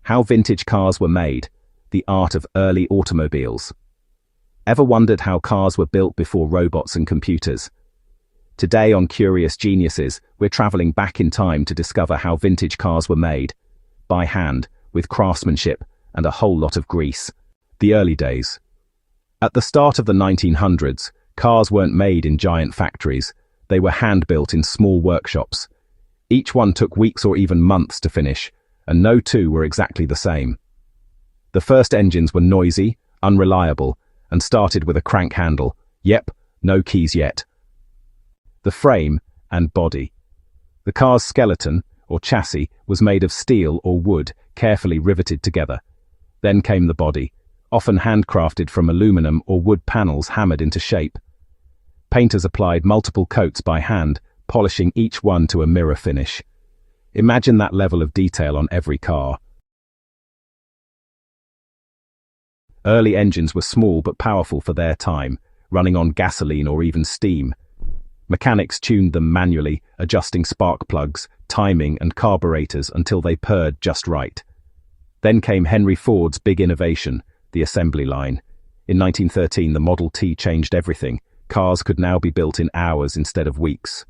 How vintage cars were made, the art of early automobiles. Ever wondered how cars were built before robots and computers? Today on Curious Geniuses, we're traveling back in time to discover how vintage cars were made, by hand, with craftsmanship and a whole lot of grease. The early days. At the start of the 1900s, cars weren't made in giant factories, they were hand-built in small workshops. Each one took weeks or even months to finish, and no two were exactly the same. The first engines were noisy, unreliable, and started with a crank handle. Yep, no keys yet. The frame and body. The car's skeleton, or chassis, was made of steel or wood, carefully riveted together. Then came the body, often handcrafted from aluminum or wood panels hammered into shape. Painters applied multiple coats by hand, polishing each one to a mirror finish. Imagine that level of detail on every car. Early engines were small but powerful for their time, running on gasoline or even steam. Mechanics tuned them manually, adjusting spark plugs, timing, and carburetors until they purred just right. Then came Henry Ford's big innovation, the assembly line. In 1913, the Model T changed everything. Cars could now be built in hours instead of weeks.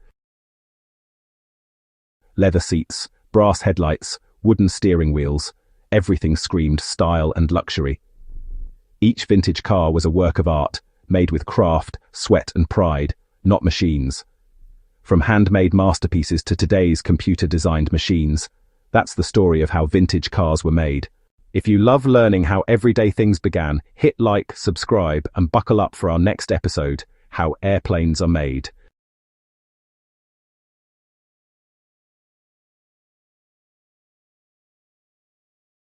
Leather seats, brass headlights, wooden steering wheels, everything screamed style and luxury. Each vintage car was a work of art, made with craft, sweat and pride, not machines. From handmade masterpieces to today's computer-designed machines, that's the story of how vintage cars were made. If you love learning how everyday things began, hit like, subscribe, and buckle up for our next episode, How Airplanes Are Made.